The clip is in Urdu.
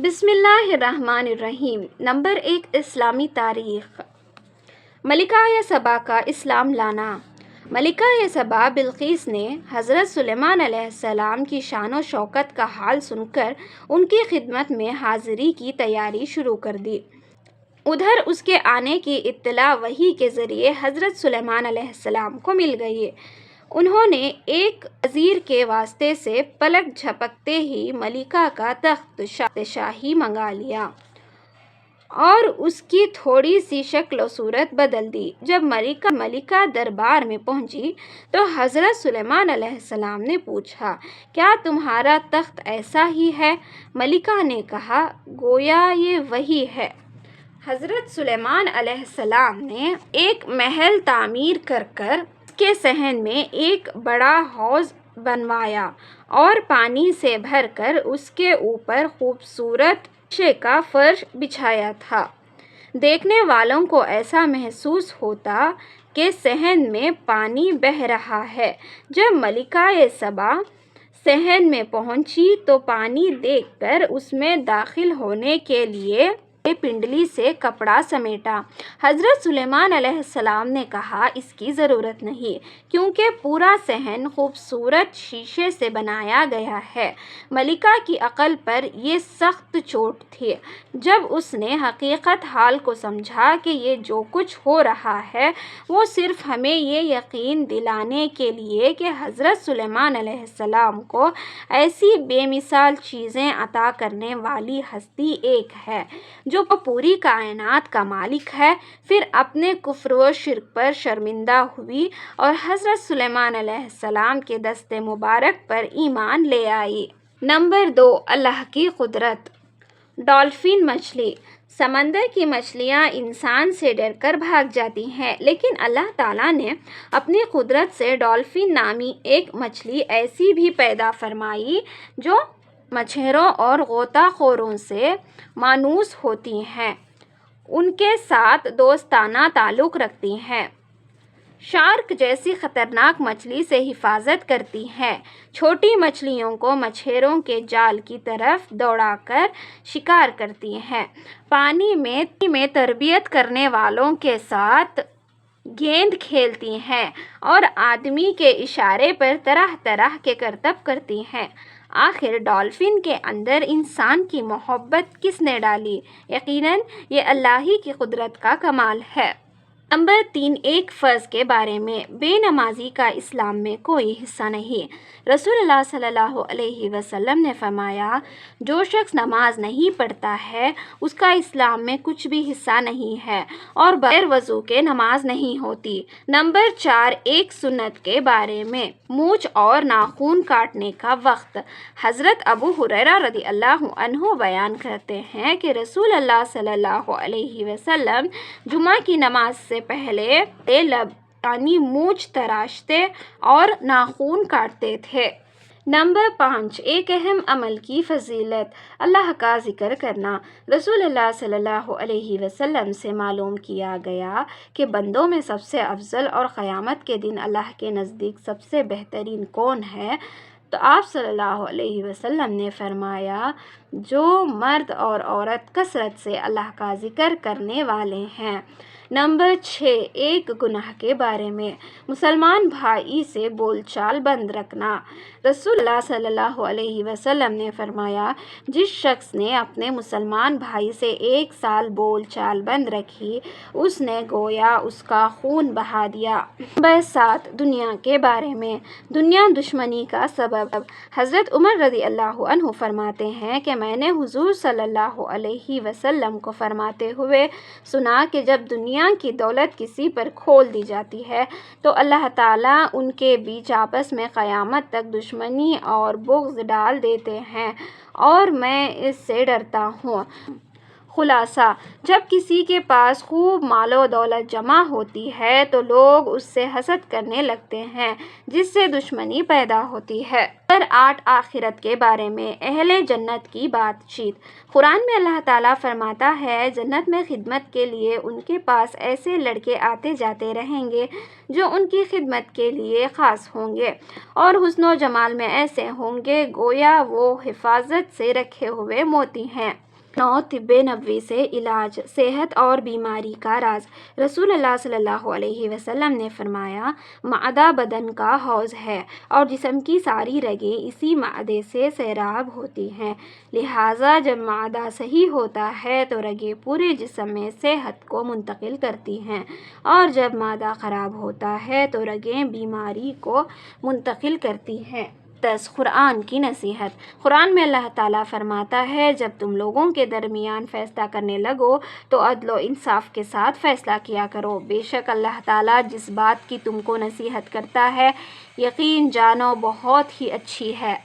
بسم اللہ الرحمن الرحیم۔ نمبر 1، اسلامی تاریخ۔ ملکہ سبا کا اسلام لانا۔ ملکہ سبا بلقیس نے حضرت سلیمان علیہ السلام کی شان و شوکت کا حال سن کر ان کی خدمت میں حاضری کی تیاری شروع کر دی۔ ادھر اس کے آنے کی اطلاع وحی کے ذریعے حضرت سلیمان علیہ السلام کو مل گئی۔ انہوں نے ایک وزیر کے واسطے سے پلک جھپکتے ہی ملکہ کا تخت شاہی منگا لیا اور اس کی تھوڑی سی شکل و صورت بدل دی۔ جب ملکہ دربار میں پہنچی تو حضرت سلیمان علیہ السلام نے پوچھا، کیا تمہارا تخت ایسا ہی ہے؟ ملکہ نے کہا، گویا یہ وہی ہے۔ حضرت سلیمان علیہ السلام نے ایک محل تعمیر کر کے صحن میں ایک بڑا حوض بنوایا اور پانی سے بھر کر اس کے اوپر خوبصورت ریشے کا فرش بچھایا تھا۔ دیکھنے والوں کو ایسا محسوس ہوتا کہ صحن میں پانی بہہ رہا ہے۔ جب ملکہ سبا صحن میں پہنچی تو پانی دیکھ کر اس میں داخل ہونے کے لیے پنڈلی سے کپڑا سمیٹا۔ حضرت سلیمان علیہ السلام نے کہا، اس کی ضرورت نہیں، کیونکہ پورا صحن خوبصورت شیشے سے بنایا گیا ہے۔ ملکہ کی عقل پر یہ سخت چوٹ تھی۔ جب اس نے حقیقت حال کو سمجھا کہ یہ جو کچھ ہو رہا ہے وہ صرف ہمیں یہ یقین دلانے کے لیے کہ حضرت سلیمان علیہ السلام کو ایسی بے مثال چیزیں عطا کرنے والی ہستی ایک ہے جو پوری کائنات کا مالک ہے، پھر اپنے کفر و شرک پر شرمندہ ہوئی اور حضرت سلیمان علیہ السلام کے دست مبارک پر ایمان لے آئی۔ نمبر 2، اللہ کی قدرت۔ ڈالفن مچھلی۔ سمندر کی مچھلیاں انسان سے ڈر کر بھاگ جاتی ہیں، لیکن اللہ تعالیٰ نے اپنی قدرت سے ڈالفن نامی ایک مچھلی ایسی بھی پیدا فرمائی جو مچھروں اور غوطہ خوروں سے مانوس ہوتی ہیں، ان کے ساتھ دوستانہ تعلق رکھتی ہیں، شارک جیسی خطرناک مچھلی سے حفاظت کرتی ہیں، چھوٹی مچھلیوں کو مچھروں کے جال کی طرف دوڑا کر شکار کرتی ہیں، پانی میں تربیت کرنے والوں کے ساتھ گیند کھیلتی ہیں اور آدمی کے اشارے پر طرح طرح کے کرتب کرتی ہیں۔ آخر ڈالفن کے اندر انسان کی محبت کس نے ڈالی؟ یقیناً یہ اللہ ہی کی قدرت کا کمال ہے۔ نمبر 3، ایک فرض کے بارے میں۔ بے نمازی کا اسلام میں کوئی حصہ نہیں۔ رسول اللہ صلی اللہ علیہ وسلم نے فرمایا، جو شخص نماز نہیں پڑھتا ہے اس کا اسلام میں کچھ بھی حصہ نہیں ہے، اور بغیر وضو کے نماز نہیں ہوتی۔ نمبر 4، ایک سنت کے بارے میں۔ مونچھ اور ناخن کاٹنے کا وقت۔ حضرت ابو ہریرہ رضی اللہ عنہ بیان کرتے ہیں کہ رسول اللہ صلی اللہ علیہ وسلم جمعہ کی نماز سے پہلے یعنی مونچھ تراشتے اور ناخن کاٹتے تھے۔ نمبر 5، ایک اہم عمل کی فضیلت۔ اللہ کا ذکر کرنا۔ رسول اللہ صلی اللہ علیہ وسلم سے معلوم کیا گیا کہ بندوں میں سب سے افضل اور قیامت کے دن اللہ کے نزدیک سب سے بہترین کون ہے؟ تو آپ صلی اللہ علیہ وسلم نے فرمایا، جو مرد اور عورت کثرت سے اللہ کا ذکر کرنے والے ہیں۔ نمبر 6، ایک گناہ کے بارے میں۔ مسلمان بھائی سے بول چال بند رکھنا۔ رسول اللہ صلی اللہ علیہ وسلم نے فرمایا، جس شخص نے اپنے مسلمان بھائی سے 1 سال بول چال بند رکھی، اس نے گویا اس کا خون بہا دیا۔ نمبر 7، دنیا کے بارے میں۔ دنیا دشمنی کا سبب۔ حضرت عمر رضی اللہ عنہ فرماتے ہیں کہ میں نے حضور صلی اللہ علیہ وسلم کو فرماتے ہوئے سنا کہ جب دنیا کی دولت کسی پر کھول دی جاتی ہے تو اللہ تعالیٰ ان کے بیچ آپس میں قیامت تک دشمنی اور بغض ڈال دیتے ہیں، اور میں اس سے ڈرتا ہوں۔ خلاصہ، جب کسی کے پاس خوب مال و دولت جمع ہوتی ہے تو لوگ اس سے حسد کرنے لگتے ہیں، جس سے دشمنی پیدا ہوتی ہے۔ نمبر 8، آخرت کے بارے میں۔ اہل جنت کی بات چیت۔ قرآن میں اللہ تعالیٰ فرماتا ہے، جنت میں خدمت کے لیے ان کے پاس ایسے لڑکے آتے جاتے رہیں گے جو ان کی خدمت کے لیے خاص ہوں گے، اور حسن و جمال میں ایسے ہوں گے گویا وہ حفاظت سے رکھے ہوئے موتی ہیں۔ 9 طب نبوی سے علاج، صحت اور بیماری کا راز۔ رسول اللہ صلی اللہ علیہ وسلم نے فرمایا، معدہ بدن کا حوض ہے اور جسم کی ساری رگیں اسی معدے سے سیراب ہوتی ہیں، لہٰذا جب معدہ صحیح ہوتا ہے تو رگیں پورے جسم میں صحت کو منتقل کرتی ہیں، اور جب معدہ خراب ہوتا ہے تو رگیں بیماری کو منتقل کرتی ہیں۔ 10 قرآن کی نصیحت۔ قرآن میں اللہ تعالیٰ فرماتا ہے، جب تم لوگوں کے درمیان فیصلہ کرنے لگو تو عدل و انصاف کے ساتھ فیصلہ کیا کرو، بے شک اللہ تعالیٰ جس بات کی تم کو نصیحت کرتا ہے، یقین جانو بہت ہی اچھی ہے۔